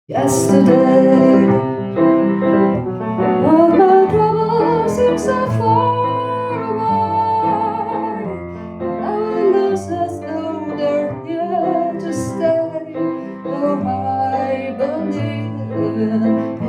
Yesterday, all my troubles seem so far away. Blindness as though they're here to stay. Oh, I believe in